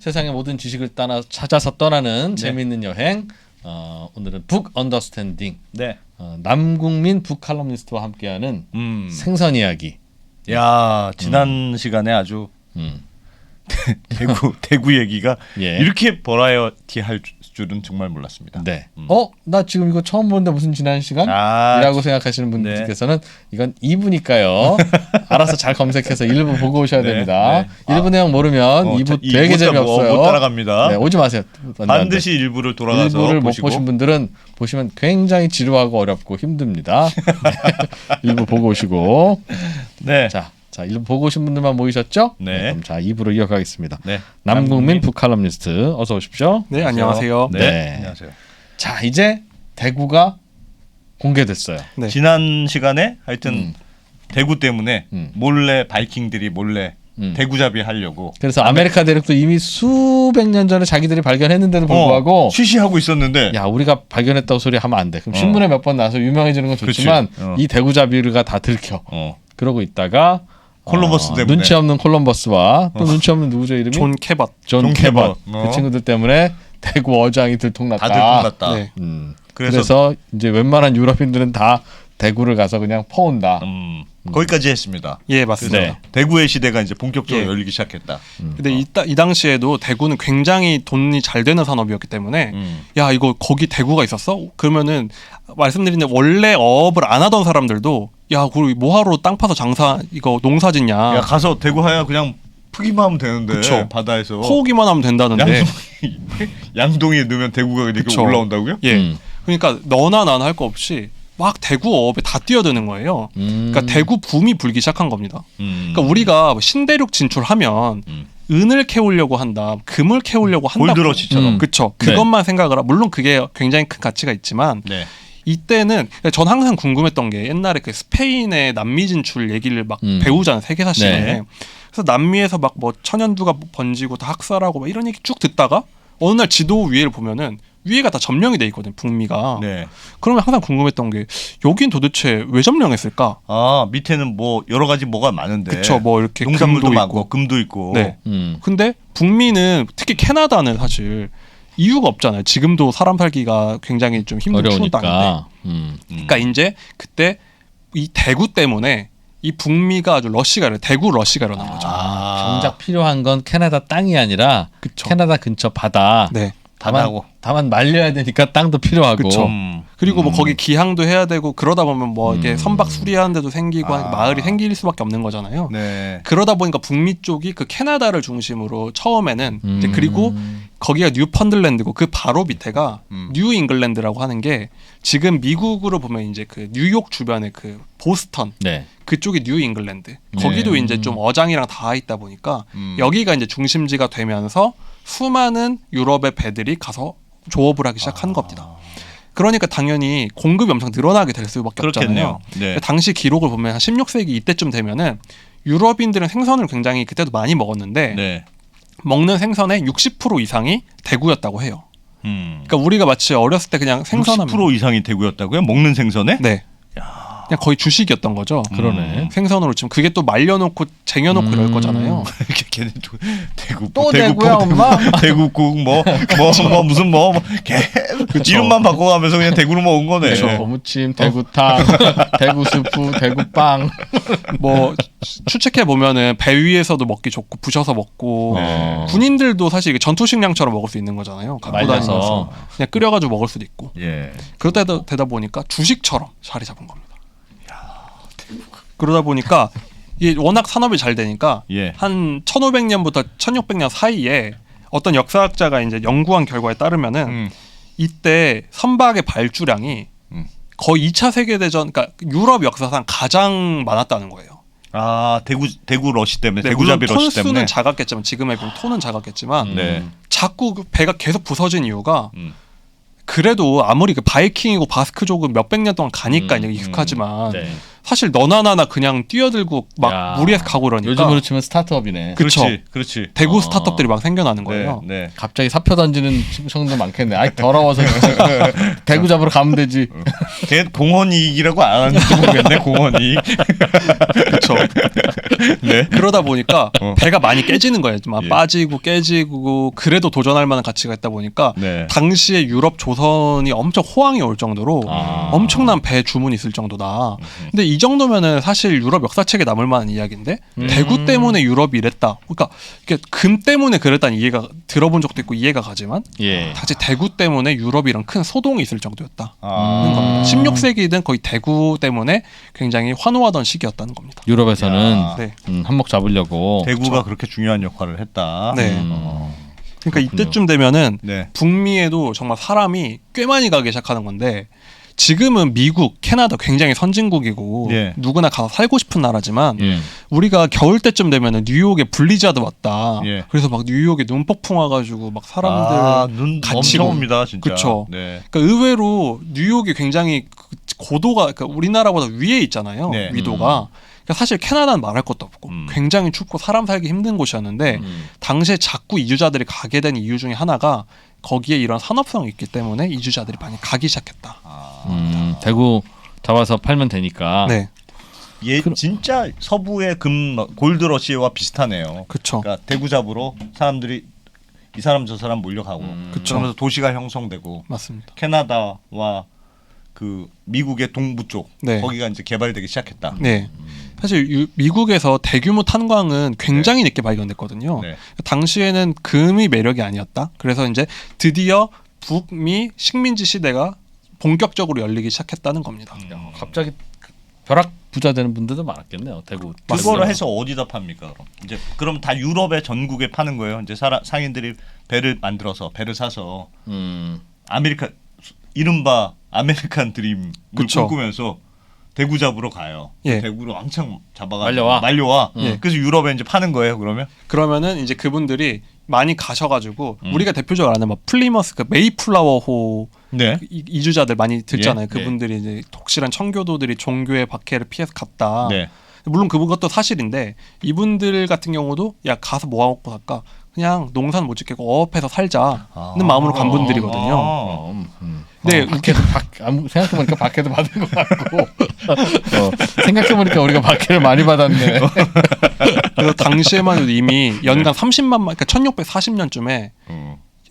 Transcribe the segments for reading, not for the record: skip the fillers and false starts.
세상의 모든 지식을 찾아서 떠나는 재미있는 여행. 오늘은 북 언더스탠딩. 네. 남국민 북 칼럼니스트와 함께하는 생선 이야기. 야, 지난 시간에 아주 대구 얘기가 이렇게 버라이어티할 줄은 정말 몰랐습니다. 네. 나 지금 이거 처음 보는데 무슨 지난 시간이라고 생각하시는 분들께서는 이건 2부니까요. 알아서 잘 검색해서 1부 보고 오셔야 됩니다. 1부 내용 모르면 2부 되게 재미없어요. 못 따라갑니다. 네, 오지 마세요. 반드시 1부를 돌아가서 1부를 못 보신 분들은 보시면 굉장히 지루하고 어렵고 힘듭니다. 1부 보고 오시고. 네. 자, 1부 보고 오신 분들만 모이셨죠? 네. 그럼 자, 2부로 이어가겠습니다. 네. 남국민 북칼럼니스트 어서 오십시오. 네, 안녕하세요. 네. 안녕하세요. 자, 이제 대구가 공개됐어요. 네. 지난 시간에 하여튼 대구 때문에 몰래 바이킹들이 몰래 대구잡이 하려고. 그래서 아메리카 대륙도 이미 수백 년 전에 자기들이 발견했는데도 불구하고 쉬쉬하고 있었는데 야, 우리가 발견했다고 소리 하면 안 돼. 그럼 신문에 몇 번 나서 유명해지는 건 좋지만 이 대구잡이가 다 들켜. 그러고 있다가 콜럼버스 때문에 눈치 없는 콜럼버스와 또 눈치 없는 누구죠 이름이? 존 캐벗. 존 캐벗. 그 친구들 때문에 대구 어장이 들통났다. 다 들통났다. 네. 그래서 이제 웬만한 유럽인들은 다 대구를 가서 그냥 퍼온다. 거기까지 했습니다. 예, 맞습니다. 네. 대구의 시대가 이제 본격적으로 열리기 시작했다. 근데 이 당시에도 대구는 굉장히 돈이 잘 되는 산업이었기 때문에 야, 이거 거기 대구가 있었어? 그러면은 말씀드린 대로 원래 어업을 안 하던 사람들도 야, 우리 뭐하러 땅 파서 장사 이거 농사 짓냐. 야, 가서 대구 하야 그냥 푸기만 하면 되는데 그쵸. 바다에서 퍼오기만 하면 된다는데 양동이에 넣으면 대구가 이렇게 그쵸. 올라온다고요? 예. 그러니까 너나 나나 할 거 없이 막 대구 어업에 다 뛰어드는 거예요. 그러니까 대구 붐이 불기 시작한 겁니다. 그러니까 우리가 신대륙 진출하면 은을 캐오려고 한다, 금을 캐오려고 한다. 골드러시처럼. 그렇죠. 그것만 생각을 물론 그게 굉장히 큰 가치가 있지만 네. 이때는 전 항상 궁금했던 게 옛날에 그 스페인의 남미 진출 얘기를 막 배우잖아요, 세계사 시간에. 네. 그래서 남미에서 막 뭐 천연두가 번지고 다 학살하고 막 이런 얘기 쭉 듣다가 어느 날 지도 위에를 보면은 위에가 다 점령이 돼 있거든, 북미가. 네. 그러면 항상 궁금했던 게 여긴 도대체 왜 점령했을까? 아, 밑에는 뭐 여러 가지 뭐가 많은데. 그쵸, 뭐 이렇게 농산물도 금도 많고 있고. 금도 있고. 네. 근데 북미는 특히 캐나다는 사실 이유가 없잖아요. 지금도 사람 살기가 굉장히 좀 힘든 추운 땅인데. 어려우니까. 그러니까 이제 그때 이 대구 때문에 이 북미가 아주 대구 러시가 일어난 거죠. 정작 필요한 건 캐나다 땅이 아니라 그쵸. 캐나다 근처 바다. 네. 다만 말려야 되니까 땅도 필요하고. 그쵸. 그리고 뭐 거기 기항도 해야 되고 그러다 보면 뭐 이렇게 선박 수리하는 데도 생기고 마을이 생길 수밖에 없는 거잖아요. 네. 그러다 보니까 북미 쪽이 그 캐나다를 중심으로 처음에는 이제 그리고 거기가 뉴펀들랜드고 그 바로 밑에가 뉴 잉글랜드라고 하는 게 지금 미국으로 보면 이제 그 뉴욕 주변에 그 보스턴 네. 그쪽이 뉴 잉글랜드. 거기도 이제 좀 어장이랑 다 있다 보니까 여기가 이제 중심지가 되면서 수많은 유럽의 배들이 가서 조업을 하기 시작한 겁니다. 그러니까 당연히 공급이 엄청 늘어나게 될 수밖에 그렇겠네요. 없잖아요. 네. 당시 기록을 보면 한 16세기 이때쯤 되면은 유럽인들은 생선을 굉장히 그때도 많이 먹었는데 네. 먹는 생선의 60% 이상이 대구였다고 해요. 그러니까 우리가 마치 어렸을 때 그냥 생선하면 60% 이상이 대구였다고요? 먹는 생선에? 네. 그냥 거의 주식이었던 거죠. 그러네. 생선으로 치면 그게 또 말려놓고 쟁여놓고 이럴 거잖아요. 이렇게 걔네 대구 또 대구야, 엄마? 대구국 뭐 무슨 계속 이름만 바꿔가면서 그냥 대구로 먹은 거네. 그렇죠. 거무침, 대구탕, 대구 스프, 대구빵. 뭐 추측해 보면은 배 위에서도 먹기 좋고 부셔서 먹고 군인들도 사실 이게 전투식량처럼 먹을 수 있는 거잖아요. 갖고 말려서. 다니면서 그냥 끓여가지고 먹을 수도 있고. 예. 그러다 되다 보니까 주식처럼 자리 잡은 겁니다. 그러다 보니까 이게 워낙 산업이 잘 되니까 예. 한 1500년부터 1600년 사이에 어떤 역사학자가 이제 연구한 결과에 따르면은 이때 선박의 발주량이 거의 2차 세계대전, 그러니까 유럽 역사상 가장 많았다는 거예요. 아, 대구 러시 때문에, 네, 대구잡이 물론 러시 때문에. 톤수는 작았겠지만 지금에 비하면 톤은 작았겠지만 네. 자꾸 그 배가 계속 부서진 이유가 그래도 아무리 그 바이킹이고 바스크족은 몇백 년 동안 가니까 이제 익숙하지만 네. 사실 너나 나나 그냥 뛰어들고 막 야, 무리해서 가고 그러니까 요즘으로 치면 스타트업이네. 그쵸. 그렇지. 대구 스타트업들이 막 생겨나는 네, 거예요. 네. 갑자기 사표 던지는 친구도 많겠네. 아이 더러워서 대구 잡으러 가면 되지. 걔 공헌 이익이라고 안 하는지 모르겠네. 공헌 이익. 그렇죠. 네. 그러다 보니까 배가 많이 깨지는 거예요. 막 예. 빠지고 깨지고 그래도 도전할 만한 가치가 있다 보니까 네. 당시에 유럽 조선이 엄청 호황이 올 정도로 엄청난 배 주문이 있을 정도다. 근데 이 정도면은 사실 유럽 역사책에 남을 만한 이야기인데 대구 때문에 유럽이 이랬다. 그러니까 이게 금 때문에 그랬다는 이해가 들어본 적도 있고 이해가 가지만 예. 사실 대구 때문에 유럽이랑 큰 소동이 있을 정도였다는 아. 겁니다. 16세기든 거의 대구 때문에 굉장히 환호하던 시기였다는 겁니다. 유럽에서는 야. 네. 한몫 잡으려고. 대구가 그렇게 중요한 역할을 했다. 네. 그러니까 그렇군요. 이때쯤 되면은 네. 북미에도 정말 사람이 꽤 많이 가기 시작하는 건데 지금은 미국, 캐나다 굉장히 선진국이고 예. 누구나 가서 살고 싶은 나라지만 예. 우리가 겨울 때쯤 되면은 뉴욕에 블리자드 왔다. 예. 그래서 막 뉴욕에 눈폭풍 와가지고 막 사람들 눈 같이 엄청 옵니다, 진짜. 그쵸. 네. 그러니까 의외로 뉴욕이 굉장히 고도가 그러니까 우리나라보다 위에 있잖아요. 네. 위도가. 그러니까 사실 캐나다는 말할 것도 없고 굉장히 춥고 사람 살기 힘든 곳이었는데 당시에 자꾸 이주자들이 가게 된 이유 중에 하나가 거기에 이런 산업성이 있기 때문에 이주자들이 많이 가기 시작했다. 대구 잡아서 팔면 되니까. 네, 진짜 서부의 골드러시와 비슷하네요. 그렇죠. 그러니까 대구 잡으러 사람들이 이 사람 저 사람 몰려가고 그쵸. 그러면서 도시가 형성되고 맞습니다. 캐나다와 그 미국의 동부 쪽 네. 거기가 이제 개발되기 시작했다. 네. 사실 미국에서 대규모 탄광은 굉장히 늦게 발견됐거든요. 네. 당시에는 금이 매력이 아니었다. 그래서 이제 드디어 북미 식민지 시대가 본격적으로 열리기 시작했다는 겁니다. 갑자기 벼락 부자 되는 분들도 많았겠네요. 대구. 그거를 해서 어디다 팝니까? 그럼 이제 그럼 다 유럽의 전국에 파는 거예요. 이제 상인들이 배를 만들어서 배를 사서 이른바 아메리칸 드림을 그쵸. 꿈꾸면서 대구 잡으러 가요. 예. 대구로 왕창 잡아가지고 말려와. 예. 그래서 유럽에 이제 파는 거예요. 그러면은 이제 그분들이 많이 가셔가지고 우리가 대표적으로 아는 막 플리머스 그 메이플라워호 네. 이주자들 많이 듣잖아요. 예. 그분들이 이제 독실한 청교도들이 종교의 박해를 피해서 갔다. 네. 물론 그것도 사실인데 이분들 같은 경우도 야 가서 뭐 하고 살까? 그냥 농사는 못 짓겠고 어업해서 살자는 마음으로 간 분들이거든요. 네, 생각해보니까 박해도 받은 것 같고 생각해보니까 우리가 박해를 많이 받았네. 그래서 당시에만 해도 이미 연간 30만 마리, 그러니까 1640년쯤에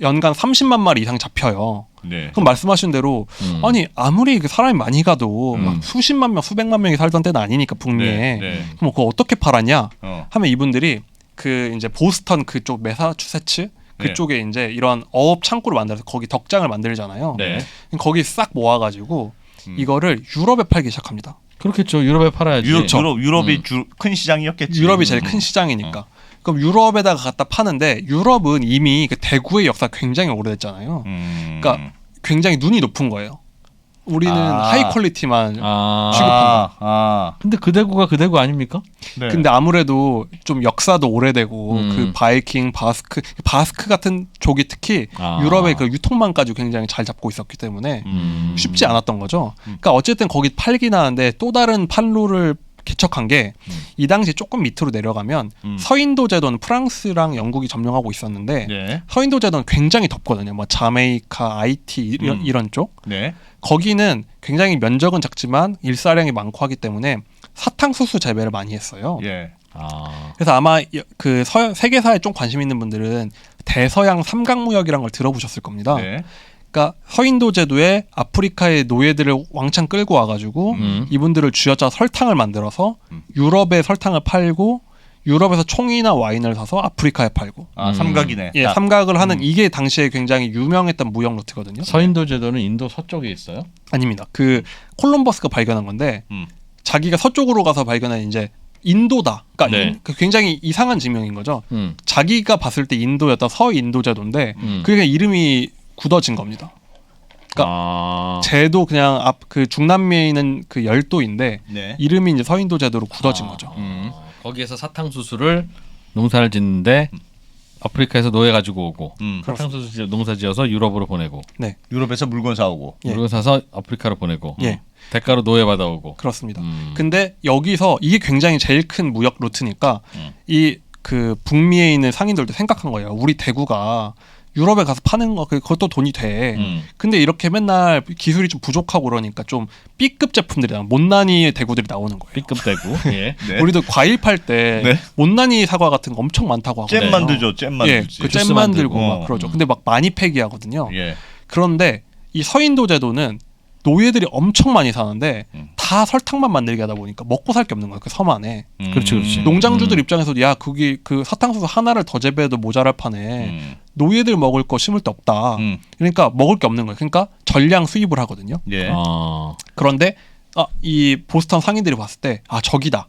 연간 30만 마리 이상 잡혀요. 네. 그럼 말씀하신 대로 아니 아무리 사람이 많이 가도 막 수십만 명, 수백만 명이 살던 때는 아니니까 북미에. 네. 그럼 그거 어떻게 팔았냐? 하면 이분들이 그 이제 보스턴 그쪽 매사추세츠 그쪽에 이제 이런 어업 창구를 만들어서 거기 덕장을 만들잖아요. 네. 거기 싹 모아가지고 이거를 유럽에 팔기 시작합니다. 그렇겠죠. 유럽에 팔아야지. 유럽이 큰 시장이었겠지. 유럽이 제일 큰 시장이니까. 그럼 유럽에다가 갖다 파는데 유럽은 이미 그 대구의 역사가 굉장히 오래됐잖아요. 그러니까 굉장히 눈이 높은 거예요. 우리는 하이 퀄리티만 취급한다. 근데 그 대구가 그 대구 아닙니까? 네. 근데 아무래도 좀 역사도 오래되고 그 바이킹, 바스크 같은 족이 특히 유럽의 그 유통망까지 굉장히 잘 잡고 있었기 때문에 쉽지 않았던 거죠. 그러니까 어쨌든 거기 팔긴 하는데 또 다른 판로를 개척한 게 이 당시 조금 밑으로 내려가면 서인도 제도는 프랑스랑 영국이 점령하고 있었는데 네. 서인도 제도는 굉장히 덥거든요. 뭐 자메이카, 아이티 이런 쪽. 네. 거기는 굉장히 면적은 작지만 일사량이 많고 하기 때문에 사탕수수 재배를 많이 했어요. 예. 그래서 아마 그 세계사에 좀 관심 있는 분들은 대서양 삼각무역이라는 걸 들어보셨을 겁니다. 네. 그러니까 서인도 제도에 아프리카의 노예들을 왕창 끌고 와가지고 이분들을 쥐어짜 설탕을 만들어서 유럽에 설탕을 팔고 유럽에서 총이나 와인을 사서 아프리카에 팔고. 삼각이네. 예, 삼각을 하는 이게 당시에 굉장히 유명했던 무역 루트거든요. 서인도 제도는 인도 서쪽에 있어요? 아닙니다. 그 콜럼버스가 발견한 건데 자기가 서쪽으로 가서 발견한 이제 인도다. 그러니까 네. 굉장히 이상한 지명인 거죠. 자기가 봤을 때 인도였다 서인도 제도인데 그게 이름이 굳어진 겁니다. 그러니까 제도 그냥 그 중남미에 있는 그 열도인데 네. 이름이 이제 서인도 제도로 굳어진 거죠. 거기에서 사탕수수를 농사를 짓는데 아프리카에서 노예 가지고 오고 사탕수수 농사지어서 유럽으로 보내고 유럽에서 물건 사오고 물건 사서 아프리카로 보내고 예. 대가로 노예 받아오고. 그렇습니다. 근데 여기서 이게 굉장히 제일 큰 무역 루트니까 이 그 북미에 있는 상인들도 생각한 거예요. 우리 대구가 유럽에 가서 파는 거 그것도 돈이 돼. 근데 이렇게 맨날 기술이 좀 부족하고 그러니까 좀 B급 제품들이 못난이 대구들이 나오는 거예요. B급 대구. 예. 네. 우리도 과일 팔 때 네. 못난이 사과 같은 거 엄청 많다고 하거든요. 잼 만들죠. 잼 만들지. 예, 그잼 만들고 만들고. 막 그러죠. 근데 막 많이 폐기하거든요. 예. 그런데 이 서인도 제도는 노예들이 엄청 많이 사는데 다 설탕만 만들게 하다 보니까 먹고 살 게 없는 거예요. 그 섬 안에. 그렇지. 농장주들 입장에서도 야 그게 그 사탕수수 하나를 더 재배해도 모자랄 판에 노예들 먹을 거 심을 데 없다. 그러니까 먹을 게 없는 거예요. 그러니까 전량 수입을 하거든요. 예. 그런데 이 보스턴 상인들이 봤을 때 저기다.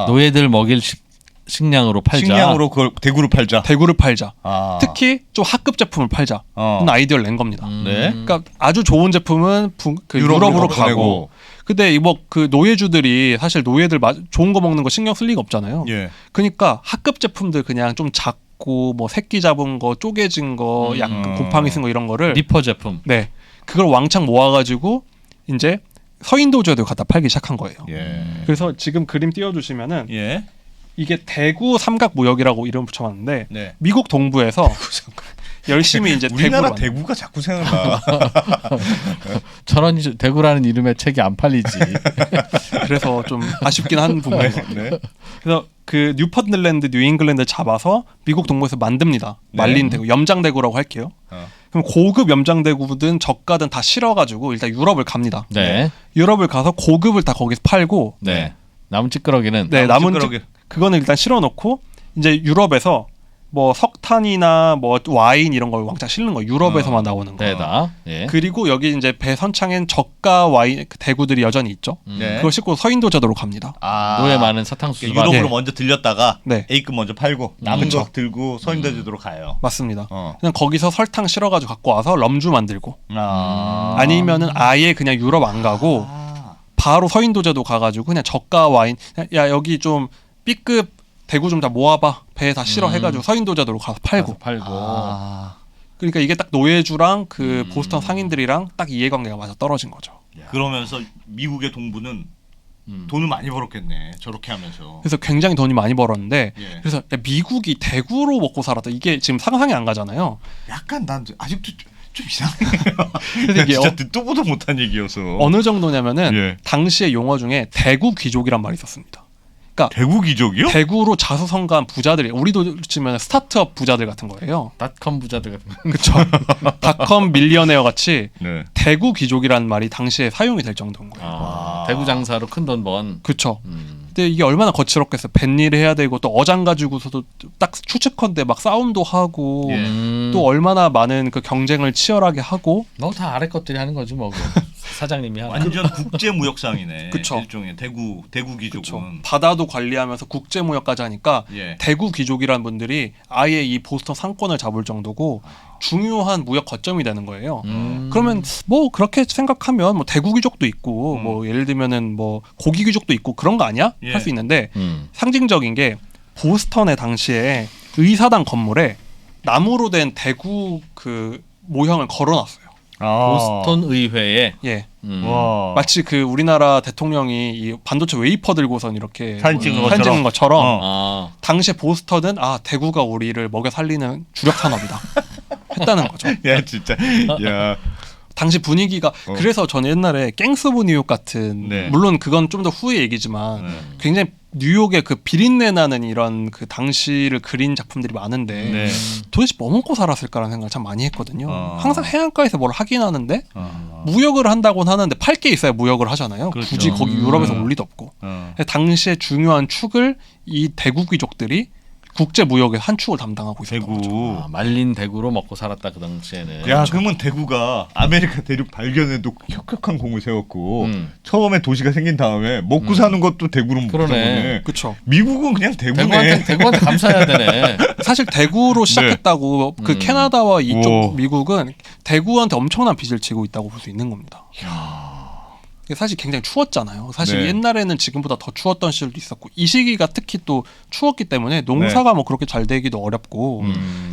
노예들 먹일 식량으로 팔자. 식량으로 그걸 대구로 팔자. 대구를 팔자. 특히 좀 하급 제품을 팔자. 그런 아이디어를 낸 겁니다. 네. 그러니까 아주 좋은 제품은 유럽으로 가고. 근데 뭐 그 노예주들이 사실 노예들 좋은 거 먹는 거 신경 쓸 리가 없잖아요. 예. 그러니까 하급 제품들 그냥 좀 작고 뭐 새끼 잡은 거 쪼개진 거 약간 곰팡이 쓴 거 이런 거를 리퍼 제품. 네. 그걸 왕창 모아가지고 이제 서인도주에도 갖다 팔기 시작한 거예요. 예. 그래서 지금 그림 띄워주시면은 예. 이게 대구 삼각무역이라고 이름 붙여놨는데 네. 미국 동부에서 열심히 이제 우리나라 대구를 대구가 자꾸 생각나. 저런 대구라는 이름의 책이 안 팔리지. 그래서 좀 아쉽긴 한 부분인 것 같아요. 네. 그래서 그 뉴펀들랜드, 뉴잉글랜드 잡아서 미국 동부에서 만듭니다. 네. 말린 대구, 염장 대구라고 할게요. 그럼 고급 염장 대구든 저가든 다 실어가지고 일단 유럽을 갑니다. 네. 유럽을 가서 고급을 다 거기서 팔고, 네. 남은 찌끄러기는 남은 그거는 일단 실어놓고 이제 유럽에서 뭐 석탄이나 뭐 와인 이런 걸 왕창 실는 거 유럽에서만 나오는 거. 대다. 예. 그리고 여기 이제 배 선창엔 저가 와인 대구들이 여전히 있죠. 네. 그걸 싣고 서인도제도로 갑니다. 노예 많은 사탕수수. 유럽으로 예. 먼저 들렸다가 네. A급 먼저 팔고 남은 그쵸. 거 들고 서인도제도로 가요. 맞습니다. 그냥 거기서 설탕 실어가지고 갖고 와서 럼주 만들고 아니면은 아예 그냥 유럽 안 가고 바로 서인도제도 가가지고 그냥 저가 와인 야 여기 좀 B급 대구 좀 다 모아봐 배에 다 실어 해가지고 서인도제도로 가서 팔고. 그러니까 이게 딱 노예주랑 그 보스턴 상인들이랑 딱 이해관계가 맞아 떨어진 거죠. 그러면서 미국의 동부는 돈을 많이 벌었겠네. 저렇게 하면서. 그래서 굉장히 돈이 많이 벌었는데 예. 그래서 미국이 대구로 먹고 살았다. 이게 지금 상상이 안 가잖아요. 약간 난 아직도 좀 이상해요. 그래서 이게 진짜 듣도 보도 못한 얘기여서. 어느 정도냐면은 예. 당시의 용어 중에 대구 귀족이란 말이 있었습니다. 그러니까 대구 귀족이요? 대구로 자수성가한 부자들이 우리도 치면 스타트업 부자들 같은 거예요. 닷컴 부자들 같은 거. 그렇죠. 닷컴 밀리어네어 같이 네. 대구 귀족이라는 말이 당시에 사용이 될 정도인 거예요. 대구 장사로 큰 돈 번. 그렇죠. 근데 이게 얼마나 거칠었겠어요. 뱃일을 해야 되고 또 어장 가지고서도 딱 추측컨대 막 싸움도 하고 또 얼마나 많은 그 경쟁을 치열하게 하고. 너 다 아래 것들이 하는 거지 뭐. 사장님이 하는. 완전 국제 무역상이네. 그쵸. 일종의 대구 귀족은. 그쵸. 바다도 관리하면서 국제 무역까지 하니까 예. 대구 귀족이라는 분들이 아예 이 보스턴 상권을 잡을 정도고 중요한 무역 거점이 되는 거예요. 그러면 뭐 그렇게 생각하면 뭐 대구 귀족도 있고 뭐 예를 들면은 뭐 고기 귀족도 있고 그런 거 아니야? 예. 할 수 있는데 상징적인 게 보스턴의 당시에 의사당 건물에 나무로 된 대구 그 모형을 걸어놨어요. 보스턴 의회에. 예. 와. 마치 그 우리나라 대통령이 이 반도체 웨이퍼 들고선 이렇게 사진 찍는 것처럼 당시에 보스턴은 대구가 우리를 먹여 살리는 주력 산업이다 했다는 거죠. 야 진짜. 야. 당시 분위기가 그래서 저는 옛날에 갱스 오브 뉴욕 같은 네. 물론 그건 좀 더 후의 얘기지만 굉장히 뉴욕의 그 비린내 나는 이런 그 당시를 그린 작품들이 많은데 네. 도대체 뭐 먹고 살았을까라는 생각을 참 많이 했거든요. 항상 해안가에서 뭘 하긴 하는데 무역을 한다고는 하는데 팔 게 있어야 무역을 하잖아요. 그렇죠. 굳이 거기 유럽에서 올 리도 없고. 당시에 중요한 축을 이 대구 귀족들이 국제 무역의 한 축을 담당하고 있었던 거죠. 대구. 말린 대구로 먹고 살았다 그 당시에는. 야 그러면 대구가 아메리카 대륙 발견에도 혁혁한 공을 세웠고 처음에 도시가 생긴 다음에 먹고 사는 것도 대구로 먹고 그러네. 그렇죠. 미국은 그냥 대구네. 대구한테 감사해야 되네. 사실 대구로 시작했다고 그 캐나다와 이쪽 우와. 미국은 대구한테 엄청난 빚을 지고 있다고 볼 수 있는 겁니다. 사실 굉장히 추웠잖아요. 사실 네. 옛날에는 지금보다 더 추웠던 시절도 있었고 이 시기가 특히 또 추웠기 때문에 농사가 뭐 그렇게 잘 되기도 어렵고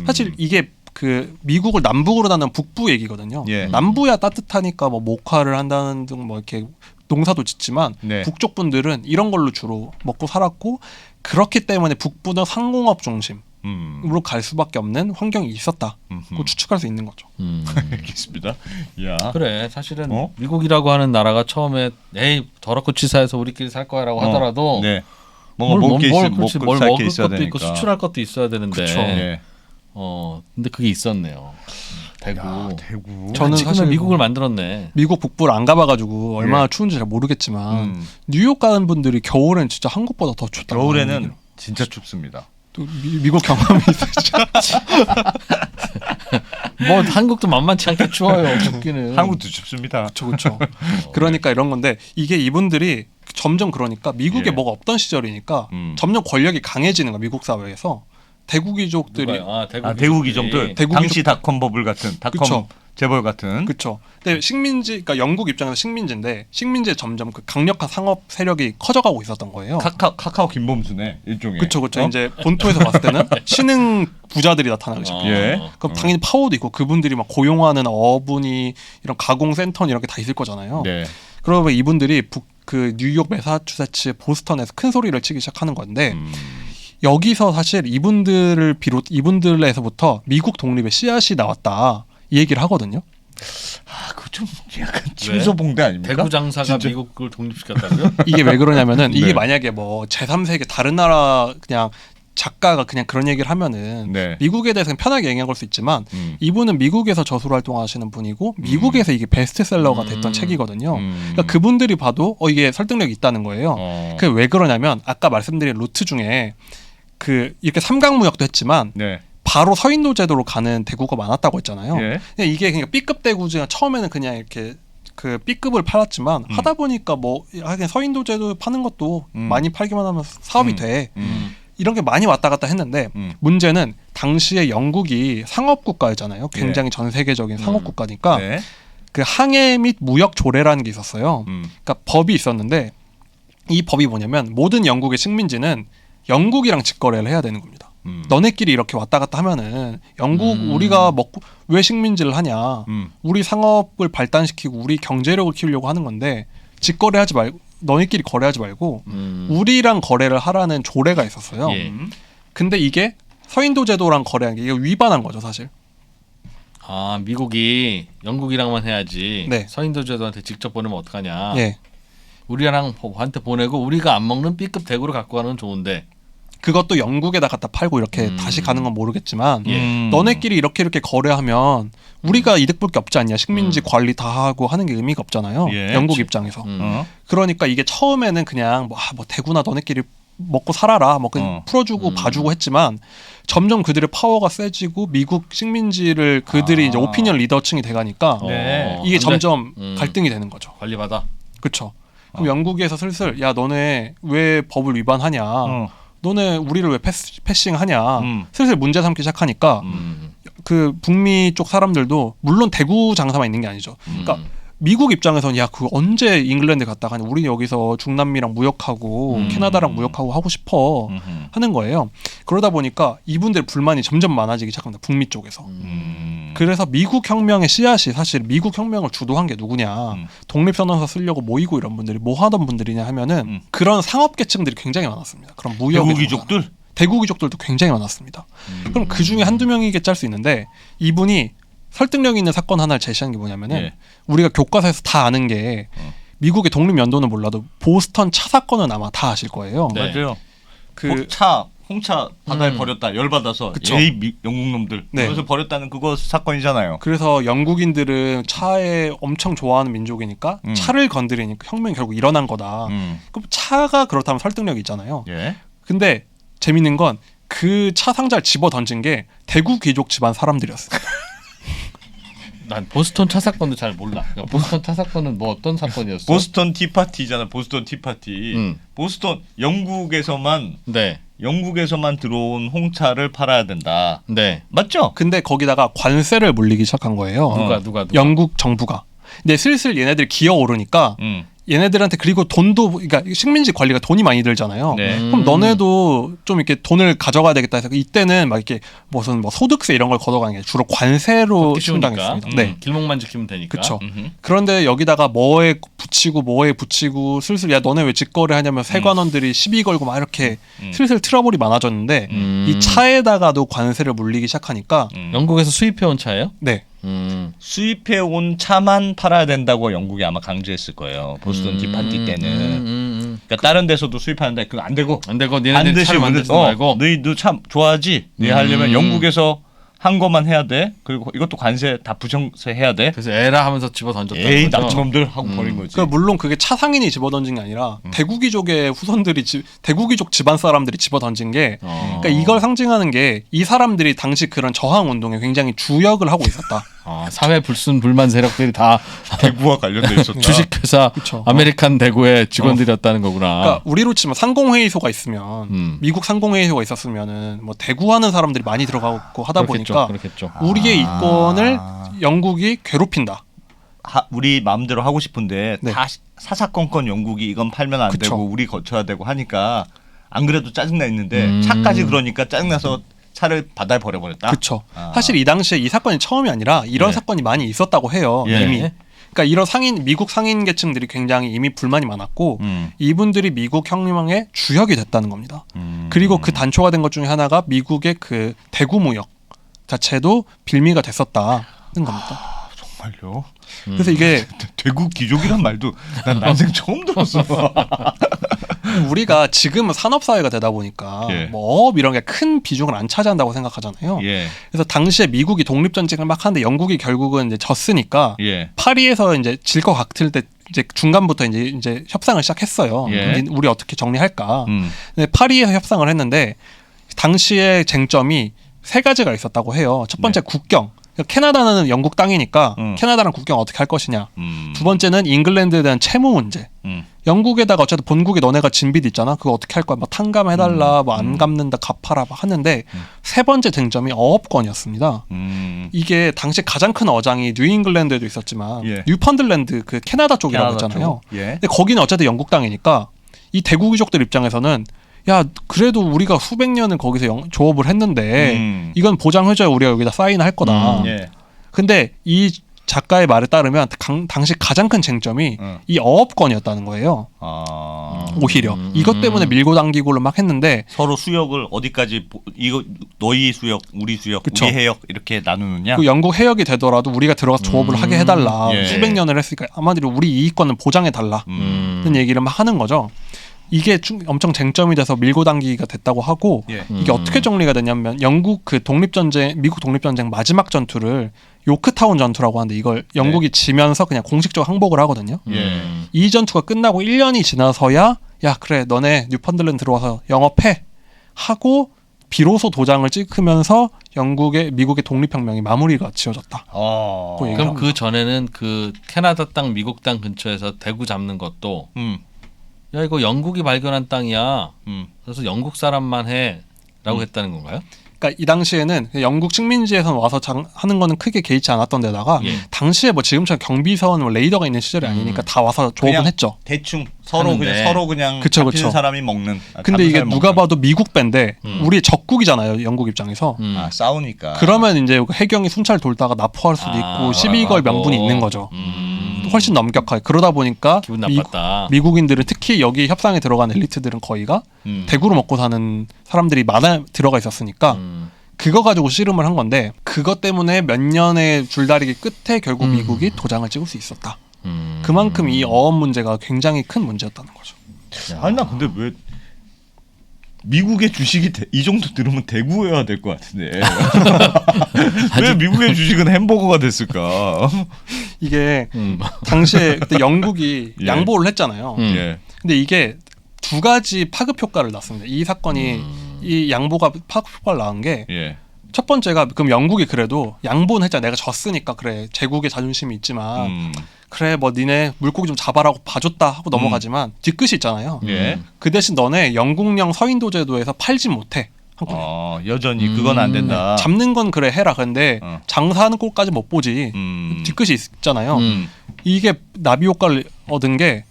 사실 이게 그 미국을 남북으로 나눈 북부 얘기거든요. 예. 남부야 따뜻하니까 뭐 목화를 한다는 등 뭐 이렇게 농사도 짓지만 네. 북쪽 분들은 이런 걸로 주로 먹고 살았고 그렇기 때문에 북부는 상공업 중심 갈 수밖에 없는 환경이 있었다고 추측할 수 있는 거죠. 알겠습니다. 야. 그래 사실은 미국이라고 하는 나라가 처음에 에이 더럽고 치사해서 우리끼리 살 거야라고 하더라도 네. 뭔가 먹을 게 있어야 것도 되니까. 있고 수출할 것도 있어야 되는데 네. 근데 그게 있었네요. 대구. 대구. 저는 사실 미국을 만들었네. 미국 북부를 안 가봐가지고 얼마나 추운지 잘 모르겠지만 뉴욕 가는 분들이 겨울엔 진짜 한국보다 더 춥다. 겨울에는 진짜 춥습니다. 또 미국 경험이 있으시죠? 뭐 한국도 만만치 않게 추워요. 춥기는. 한국도 춥습니다. 그렇죠. 그러니까 이런 건데 이게 이분들이 점점 그러니까 미국에 뭐가 없던 시절이니까 점점 권력이 강해지는 거야 미국 사회에서. 대구 귀족들이 대구 귀족들 당시 닷컴 버블 같은 닷컴 재벌 같은 그렇죠. 근데 식민지 그러니까 영국 입장에서 식민지인데 식민지에 점점 그 강력한 상업 세력이 커져가고 있었던 거예요. 카카오 김범수네 일종의. 그렇죠. 이제 본토에서 봤을 때는 신흥 부자들이 나타나기 시작해요. 그럼 당연히 파워도 있고 그분들이 막 고용하는 어분이 이런 가공 센터 이런 게 다 있을 거잖아요. 네. 그러면 이분들이 그 뉴욕, 매사추세츠, 보스턴에서 큰 소리를 치기 시작하는 건데. 여기서 사실 이분들에서부터 미국 독립의 씨앗이 나왔다 이 얘기를 하거든요. 그거 좀 약간 침소봉대 아닙니까? 대구 장사가 진짜? 미국을 독립시켰다고요? 이게 왜 그러냐면은 이게 만약에 뭐 제3세계 다른 나라 그냥 작가가 그냥 그런 얘기를 하면은 미국에 대해서는 편하게 얘기한 걸 수 있지만 이분은 미국에서 저술 활동하시는 분이고 미국에서 이게 베스트셀러가 됐던 책이거든요. 그러니까 그분들이 봐도 이게 설득력이 있다는 거예요. 그게 왜 그러냐면 아까 말씀드린 루트 중에 이렇게 삼각무역도 했지만 바로 서인도 제도로 가는 대구가 많았다고 했잖아요. 이게 그냥 B급 대구가 처음에는 그냥 이렇게 그 B급을 팔았지만 하다 보니까 뭐 하긴 서인도 제도 파는 것도 많이 팔기만 하면 사업이 돼. 이런 게 많이 왔다 갔다 했는데 문제는 당시에 영국이 상업 국가였잖아요. 굉장히 전 세계적인 상업 국가니까 그 항해 및 무역 조례라는 게 있었어요. 그러니까 법이 있었는데 이 법이 뭐냐면 모든 영국의 식민지는 영국이랑 직거래를 해야 되는 겁니다. 너네끼리 이렇게 왔다 갔다 하면은 영국 우리가 먹고 왜 식민지를 하냐? 우리 상업을 발달시키고 우리 경제력을 키우려고 하는 건데 직거래하지 말고 너네끼리 거래하지 말고 우리랑 거래를 하라는 조례가 있었어요. 근데 이게 서인도 제도랑 거래한 게 이게 위반한 거죠, 사실. 미국이 영국이랑만 해야지. 서인도 제도한테 직접 보내면 어떡하냐? 우리랑 한테 보내고 우리가 안 먹는 B급 대구를 갖고 가는 건 좋은데 그것도 영국에다 갖다 팔고 이렇게 다시 가는 건 모르겠지만 너네끼리 이렇게 거래하면 우리가 이득 볼 게 없지 않냐. 식민지 관리 다 하고 하는 게 의미가 없잖아요. 영국 입장에서. 그러니까 이게 처음에는 그냥 뭐 대구나 너네끼리 먹고 살아라 뭐 그냥 풀어주고 봐주고 했지만 점점 그들의 파워가 세지고 미국 식민지를 그들이 이제 오피니언 리더층이 돼가니까 이게 점점 갈등이 되는 거죠. 관리받아. 그렇죠. 그럼 영국에서 슬슬 야 너네 왜 법을 위반하냐. 너네 우리를 왜 패싱하냐. 슬슬 문제 삼기 시작하니까 그 북미 쪽 사람들도 물론 대구 장사만 있는 게 아니죠. 그러니까 미국 입장에서는 야 그거 언제 잉글랜드 갔다가 우리 여기서 중남미랑 무역하고 캐나다랑 무역하고 하고 싶어 하는 거예요. 그러다 보니까 이분들 불만이 점점 많아지기 시작합니다. 북미 쪽에서. 그래서 미국 혁명의 씨앗이 사실 미국 혁명을 주도한 게 누구냐. 독립선언서 쓰려고 모이고 이런 분들이 뭐 하던 분들이냐 하면은 그런 상업계층들이 굉장히 많았습니다. 그런 무역 대구 귀족들? 대구 귀족들도 굉장히 많았습니다. 그럼 그 중에 한두 명이겠지 할 수 있는데 이분이 설득력 있는 사건 하나를 제시한 게 뭐냐면은 우리가 교과서에서 다 아는 게 미국의 독립 연도는 몰라도 보스턴 차 사건은 아마 다 아실 거예요. 맞아요. 홍차 바다에 버렸다 열받아서 영국 놈들 그래서 버렸다는 그거 사건이잖아요. 그래서 영국인들은 차에 엄청 좋아하는 민족이니까 차를 건드리니까 혁명이 결국 일어난 거다. 그럼 차가 그렇다면 설득력이 있잖아요. 근데 재밌는 건 그 차 상자를 집어 던진 게 대구 귀족 집안 사람들이었어요. 난 보스턴 차 사건도 잘 몰라. 그러니까 보스턴 차 사건은 뭐 어떤 사건이었어? 보스턴 티파티잖아. 보스턴 티파티. 보스턴 영국에서만 들어온 홍차를 팔아야 된다. 맞죠? 근데 거기다가 관세를 물리기 시작한 거예요. 누가? 영국 정부가. 근데 슬슬 얘네들이 기어오르니까 얘네들한테 그리고 돈도 그러니까 식민지 관리가 돈이 많이 들잖아요. 네. 그럼 너네도 좀 이렇게 돈을 가져가야 되겠다 해서 이때는 막 이렇게 무슨 뭐 소득세 이런 걸 걷어가는 게 주로 관세로 충당했습니다. 네. 길목만 지키면 되니까. 그렇죠. 그런데 여기다가 뭐에 붙이고 슬슬 야 너네 왜 직거래 하냐면 세관원들이 시비 걸고 막 이렇게 슬슬 트러블이 많아졌는데 이 차에다가도 관세를 물리기 시작하니까 영국에서 수입해온 차예요? 네. 수입해온 차만 팔아야 된다고 영국이 아마 강조했을 거예요. 보스턴 티파티 때는. 그러니까 다른 데서도 수입하는데 그거 안 되고 니네들이 차를 만들지 말고 너희도 참 좋아하지. 네 하려면 영국에서 한 것만 해야 돼. 그리고 이것도 관세 다 부정세 해야 돼. 그래서 에라 하면서 집어 던졌다. 에이 나쁜 놈들 하고 버린 거지. 그러니까 물론 그게 차 상인이 집어던진 게 아니라 대구귀족의 후손들이 대구귀족 집안 사람들이 집어던진 게 그러니까 이걸 상징하는 게 이 사람들이 당시 그런 저항 운동에 굉장히 주역을 하고 있었다. 사회 불순 불만 세력들이 다 대구와 관련돼 있었다. 주식회사 아메리칸 대구의 직원들이었다는 거구나. 그러니까 우리로 치면 상공회의소가 있으면 미국 상공회의소가 있었으면은 뭐 대구하는 사람들이 많이 들어가고 하다 보니까 그렇겠죠. 우리의 이권을 영국이 괴롭힌다. 우리 마음대로 하고 싶은데 네. 다 사사건건 영국이 이건 팔면 안 그쵸. 되고 우리 거쳐야 되고 하니까 안 그래도 짜증나 있는데 차까지 그러니까 짜증나서 차를 바다에 버려버렸다. 그렇죠. 사실 이 당시에 이 사건이 처음이 아니라 이런 예. 사건이 많이 있었다고 해요. 예. 이미. 그러니까 이런 미국 상인 계층들이 굉장히 이미 불만이 많았고 이분들이 미국 혁명의 주역이 됐다는 겁니다. 그리고 그 단초가 된 것 중에 하나가 미국의 그 대구 무역 자체도 빌미가 됐었다는 겁니다. 정말요? 그래서 이게 대구 귀족이란 말도 난 난생 처음 들었어. 우리가 지금은 산업사회가 되다 보니까 예. 뭐 어업 이런 게 큰 비중을 안 차지한다고 생각하잖아요. 예. 그래서 당시에 미국이 독립전쟁을 막 하는데 영국이 결국은 이제 졌으니까 예. 파리에서 이제 질 것 같을 때 이제 중간부터 이제 협상을 시작했어요. 예. 근데 우리 어떻게 정리할까? 근데 파리에서 협상을 했는데 당시의 쟁점이 세 가지가 있었다고 해요. 첫 번째 국경. 캐나다는 영국 땅이니까 캐나다랑 국경 어떻게 할 것이냐. 두 번째는 잉글랜드에 대한 채무 문제. 영국에다가 어쨌든 본국에 너네가 진빚 있잖아. 그거 어떻게 할 거야? 막 탕감해달라, 뭐 안 갚는다, 갚아라, 막 하는데 세 번째 쟁점이 어업권이었습니다. 이게 당시 가장 큰 어장이 뉴잉글랜드에도 있었지만 예. 뉴펀들랜드 그 캐나다 쪽이라고 했잖아요. 예. 근데 거기는 어쨌든 영국 땅이니까 이 대구 귀족들 입장에서는 야 그래도 우리가 수백 년을 거기서 조업을 했는데 이건 보장해줘야 우리가 여기다 사인할 거다. 예. 근데 이 작가의 말에 따르면 당시 가장 큰 쟁점이 이 어업권이었다는 거예요. 오히려 이것 때문에 밀고 당기고를 막 했는데 서로 수역을 어디까지 이거 너희 수역, 우리 수역, 그쵸. 우리 해역 이렇게 나누느냐? 그 영국 해역이 되더라도 우리가 들어가서 조업을 하게 해달라. 예. 수백 년을 했으니까 한마디로 우리 이익권을 보장해달라는 얘기를 막 하는 거죠. 이게 엄청 쟁점이 돼서 밀고 당기기가 됐다고 하고 예. 이게 어떻게 정리가 됐냐면 영국 그 독립전쟁, 미국 독립전쟁 마지막 전투를 요크타운 전투라고 하는데 이걸 영국이 지면서 그냥 공식적으로 항복을 하거든요. 예. 이 전투가 끝나고 1년이 지나서야 야 그래 너네 뉴펀들랜드 들어와서 영업해 하고 비로소 도장을 찍으면서 미국의 독립혁명이 마무리가 지어졌다. 그럼 그 전에는 그 캐나다 땅, 미국 땅 근처에서 대구 잡는 것도 야 이거 영국이 발견한 땅이야. 그래서 영국 사람만 해라고 했다는 건가요? 그러니까 이 당시에는 영국 식민지에서 와서 하는 거는 크게 개의치 않았던 데다가 당시에 뭐 지금처럼 경비선, 뭐 레이더가 있는 시절이 아니니까 다 와서 조업은 했죠. 대충 서로 그냥 그쵸. 잡히는 사람이 먹는. 근데 이게 누가 봐도 미국 배인데 우리의 적국이잖아요. 영국 입장에서. 싸우니까. 그러면 이제 해경이 순찰 돌다가 납포할 수도 있고 시비 걸 명분이 있는 거죠. 훨씬 엄격하게. 그러다 보니까 기분 나빴다. 미국인들은 특히 여기 협상에 들어간 엘리트들은 거의가 대구로 먹고 사는 사람들이 많아 들어가 있었으니까 그거 가지고 씨름을 한 건데 그것 때문에 몇 년의 줄다리기 끝에 결국 미국이 도장을 찍을 수 있었다. 그만큼 이 어업 문제가 굉장히 큰 문제였다는 거죠. 아니 나 근데 왜 미국의 주식이 이 정도 들으면 대구여야 될 것 같은데 왜 미국의 주식은 햄버거가 됐을까? 이게 당시에 그때 영국이 예. 양보를 했잖아요. 예. 근데 이게 두 가지 파급 효과를 낳습니다. 이 사건이 이 양보가 파급 효과를 낳은 게 첫 예. 번째가 그럼 영국이 그래도 양보는 했잖아. 내가 졌으니까 그래 제국의 자존심이 있지만 그래 뭐 니네 물고기 좀 잡아라고 봐줬다 하고 넘어가지만 뒤끝이 있잖아요. 예. 그 대신 너네 영국령 서인도 제도에서 팔진 못해. 여전히 그건 안 된다. 잡는 건 그래 해라. 근데 장사하는 꼴까지 못 보지. 뒤끝이 있잖아요. 이게 나비 효과를 얻은 게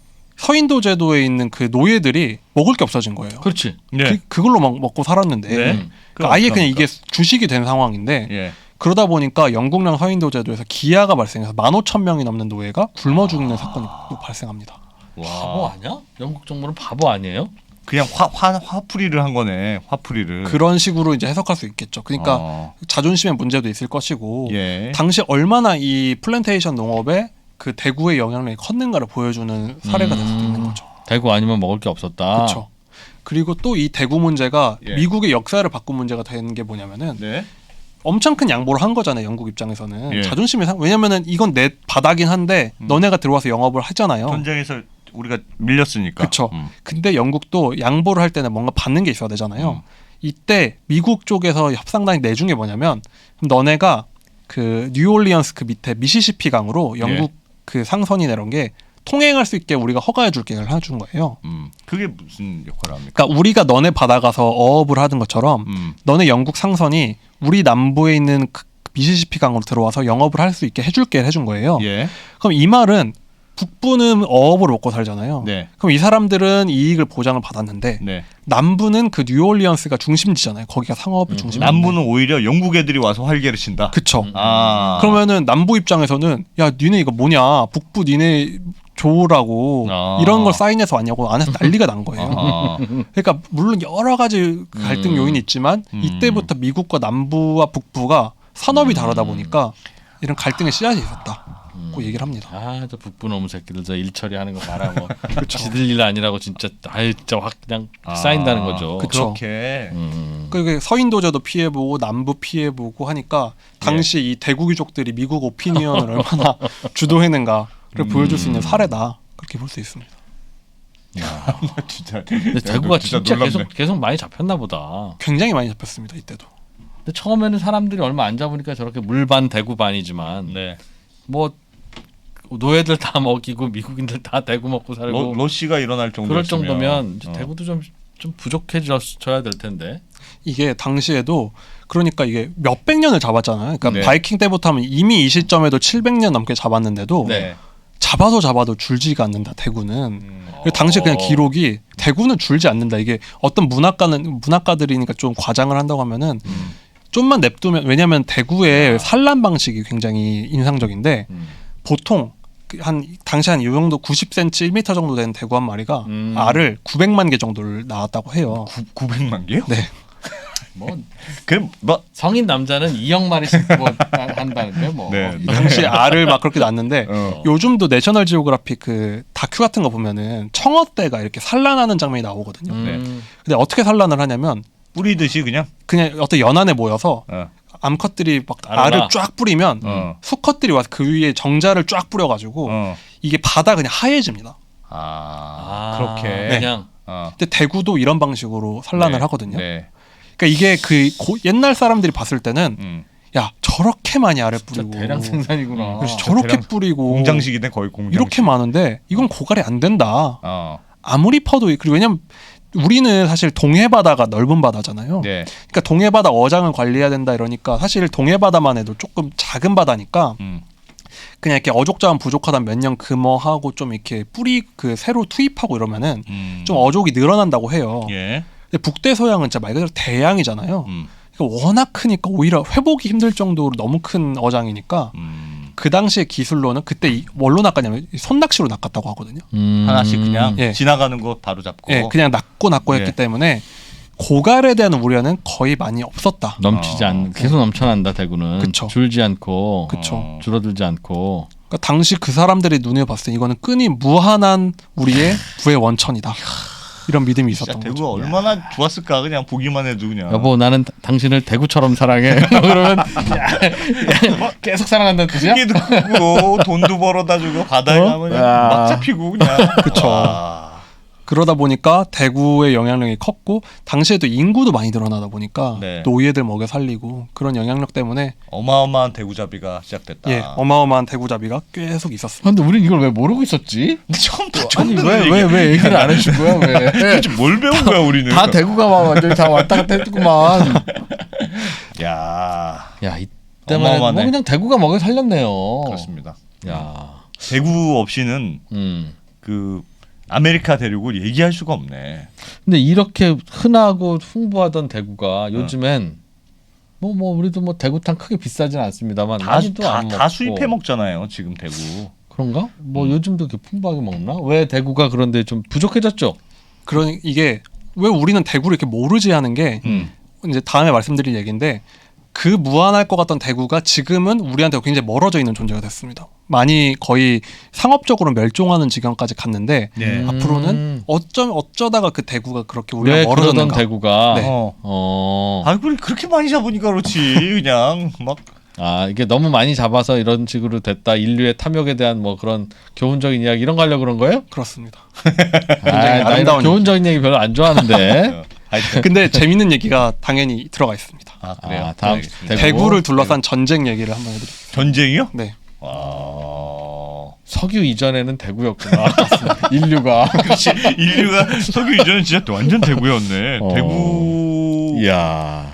서인도 제도에 있는 그 노예들이 먹을 게 없어진 거예요. 그렇지. 네. 그걸로 막 먹고 살았는데 네. 그러니까 아예 그냥 이게 주식이 된 상황인데 예. 그러다 보니까 영국령 서인도 제도에서 기아가 발생해서 15,000명이 넘는 노예가 굶어 죽는 사건이 발생합니다. 바보 아니야? 영국 정부는 바보 아니에요? 그냥 화풀이를 한 거네. 화풀이를. 그런 식으로 이제 해석할 수 있겠죠. 그러니까 자존심의 문제도 있을 것이고 예. 당시 얼마나 이 플랜테이션 농업에 그 대구의 영향력이 컸는가를 보여주는 사례가 될 수도 있는 거죠. 대구 아니면 먹을 게 없었다. 그렇죠. 그리고 또 이 대구 문제가 예. 미국의 역사를 바꾼 문제가 되는 게 뭐냐면은 네. 엄청 큰 양보를 한 거잖아요. 영국 입장에서는 예. 자존심이 왜냐면은 이건 내 바다긴 한데 너네가 들어와서 영업을 하잖아요. 전쟁에서 우리가 밀렸으니까. 그렇죠. 근데 영국도 양보를 할 때는 뭔가 받는 게 있어야 되잖아요. 이때 미국 쪽에서 협상단이 내준 게 뭐냐면 너네가 그 뉴올리언스 그 밑에 미시시피 강으로 영국 그 상선이 내려온 게 통행할 수 있게 우리가 허가해 줄게 해준 거예요. 그게 무슨 역할을 합니까? 그러니까 우리가 너네 바다 가서 어업을 하던 것처럼 너네 영국 상선이 우리 남부에 있는 그 미시시피 강으로 들어와서 영업을 할 수 있게 해줄게 해준 거예요. 예. 그럼 이 말은 북부는 어업을 먹고 살잖아요. 네. 그럼 이 사람들은 이익을 보장을 받았는데 네. 남부는 그 뉴올리언스가 중심지잖아요. 거기가 상업의 중심. 남부는 오히려 영국 애들이 와서 활개를 친다. 그쵸. 아. 그러면은 남부 입장에서는 야 니네 이거 뭐냐 북부 니네 줘라고 아. 이런 걸 사인해서 왔냐고 안에서 난리가 난 거예요. 아. 그러니까 물론 여러 가지 갈등 요인이 있지만 이때부터 미국과 남부와 북부가 산업이 다르다 보니까 이런 갈등의 씨앗이 있었다고 얘기를 합니다. 저 북부 놈 새끼들 저 일 처리하는 거 봐라 뭐. 지들 일 아니라고 진짜 진짜 확 그냥 쌓인다는 거죠. 그쵸. 그렇게. 그리고 서인도제도 피해보고 남부 피해보고 하니까 당시 이 대구 귀족들이 미국 오피니언을 얼마나 주도했는가를 보여줄 수 있는 사례다 그렇게 볼 수 있습니다. 야, 진짜. 근데 대구가 진짜 놀랍네. 계속 많이 잡혔나 보다. 굉장히 많이 잡혔습니다 이때도. 근데 처음에는 사람들이 얼마 안 잡으니까 저렇게 물반 대구반이지만 네. 뭐 노예들 다 먹이고 미국인들 다 대구 먹고 살고 러시가 일어날 정도였으면 그럴 정도면 이제 대구도 좀 부족해져야 될 텐데. 이게 당시에도 그러니까 이게 몇백 년을 잡았잖아요. 그러니까 네. 바이킹 때부터 하면 이미 이 시점에도 700년 넘게 잡았는데도 네. 잡아도 줄지가 않는다. 대구는. 당시 그냥 기록이 대구는 줄지 않는다. 이게 어떤 문학가들이니까 좀 과장을 한다고 하면은 좀만 냅두면 왜냐하면 대구의 산란 방식이 굉장히 인상적인데 보통 당시 한 이 정도 90cm, 1m 정도 되는 대구 한 마리가 알을 900만 개 정도를 낳았다고 해요. 900만 개요? 네. 그럼 뭐 성인 남자는 2억 마리씩 뭐 한다는데 뭐. 네. 이 당시에 알을 막 그렇게 낳는데 어. 요즘도 내셔널 지오그래픽 그 다큐 같은 거 보면은 청어떼가 이렇게 산란하는 장면이 나오거든요. 근데 어떻게 산란을 하냐면 뿌리듯이 그냥 어떤 연안에 모여서 어. 암컷들이 막 알아라. 알을 쫙 뿌리면 수컷들이 와서 그 위에 정자를 쫙 뿌려가지고 이게 바다 그냥 하얘집니다. 그렇게 그냥 근데 대구도 이런 방식으로 산란을 네. 하거든요. 네. 그러니까 이게 옛날 사람들이 봤을 때는 야 저렇게 많이 알을 뿌리고 대량 생산이구나. 그래서 저렇게 뿌리고 공장식이네 거의 공장식. 이렇게 많은데 이건 고갈이 안 된다. 어. 아무리 퍼도 그리고 왜냐면 우리는 사실 동해바다가 넓은 바다잖아요. 네. 그러니까 동해바다 어장을 관리해야 된다 이러니까 사실 동해바다만 해도 조금 작은 바다니까 그냥 이렇게 어족자원 부족하다 몇 년 금어하고 좀 이렇게 새로 투입하고 이러면은 좀 어족이 늘어난다고 해요. 예. 근데 북대서양은 진짜 말 그대로 대양이잖아요. 그러니까 워낙 크니까 오히려 회복이 힘들 정도로 너무 큰 어장이니까 그 당시의 기술로는 그때 뭘로 낚았냐면 손낚시로 낚았다고 하거든요. 하나씩 그냥 예. 지나가는 거 바로 잡고. 예, 그냥 낚고 예. 했기 때문에 고갈에 대한 우려는 거의 많이 없었다. 넘치지 않는 계속 넘쳐난다 대구는. 그쵸. 줄지 않고 그쵸. 줄어들지 않고. 그러니까 당시 그 사람들의 눈에 봤을 때 이거는 끈이 무한한 우리의 부의 원천이다. 이런 믿음이 진짜 있었던 대구가 거죠. 얼마나 좋았을까 그냥 보기만 해도 그냥. 여보 나는 당신을 대구처럼 사랑해. 그러면 계속 사랑한다는 뜻이야? 크기도 크고 돈도 벌어다 주고 바다에 가면 그냥 막 잡히고 그냥. 그쵸. 그러다 보니까 대구의 영향력이 컸고 당시에도 인구도 많이 늘어나다 보니까 네. 노예들 먹여 살리고 그런 영향력 때문에 어마어마한 대구잡이가 시작됐다. 예, 어마어마한 대구잡이가 계속 있었습니다. 근데 우린 이걸 왜 모르고 있었지? 처음부터 아니 왜 얘기를 안 해준 거야 왜? 도대체 뭘 배운 거야 우리는? 다 대구가 막 완전히 다 왔다 갔다 했구만. 야, 이때만 뭐 어마어마하네. 그냥 대구가 먹여 살렸네요. 그렇습니다. 야, 대구 없이는 음. 그 아메리카 대륙을 얘기할 수가 없네. 근데 이렇게 흔하고 풍부하던 대구가 요즘엔 뭐 우리도 뭐 대구탕 크게 비싸진 않습니다만 많이도 안 먹고 다 수입해 먹잖아요 지금 대구. 그런가? 뭐 요즘도 이렇게 풍부하게 먹나? 왜 대구가 그런데 좀 부족해졌죠? 그러니 이게 왜 우리는 대구를 이렇게 모르지 하는 게 이제 다음에 말씀드릴 얘기인데 그 무한할 것 같던 대구가 지금은 우리한테 굉장히 멀어져 있는 존재가 됐습니다. 많이 거의 상업적으로 멸종하는 지경까지 갔는데 네. 앞으로는 어쩌다가 그 대구가 그렇게 우리가 왜 그러던 멀어졌는가. 대구가 네. 아, 그렇게 많이 잡으니까 그렇지. 그냥 막 이게 너무 많이 잡아서 이런 식으로 됐다. 인류의 탐욕에 대한 뭐 그런 교훈적인 이야기 이런 거 하려고 그런 거예요? 그렇습니다. 나 이런 아름다운 교훈적인 얘기 별로 안 좋아하는데. 근데 재밌는 얘기가 당연히 들어가 있습니다. 그래요. 다음 대구를 둘러싼 전쟁 얘기를 한번 해드릴게요. 전쟁이요? 네. 석유 이전에는 대구였구나. 인류가. 그렇지. 인류가 석유 이전은 진짜 완전 대구였네. 대구. 이야.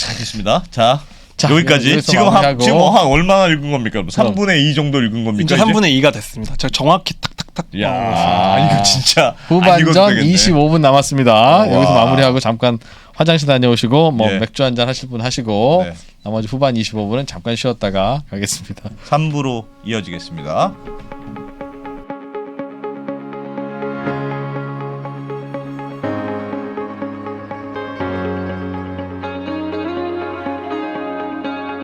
알겠습니다. 자 여기까지. 여기서 지금 마무리하고. 한 얼마나 읽은 겁니까? 3분의 2 정도 읽은 겁니까? 이제 3분의 2가 됐습니다. 제가 정확히 탁탁탁. 야, 이거 진짜 후반전 25분 남았습니다. 여기서 마무리하고 잠깐 화장실 다녀오시고 뭐 예. 맥주 한잔 하실 분 하시고 네. 나머지 후반 25분은 잠깐 쉬었다가 가겠습니다. 3부로 이어지겠습니다.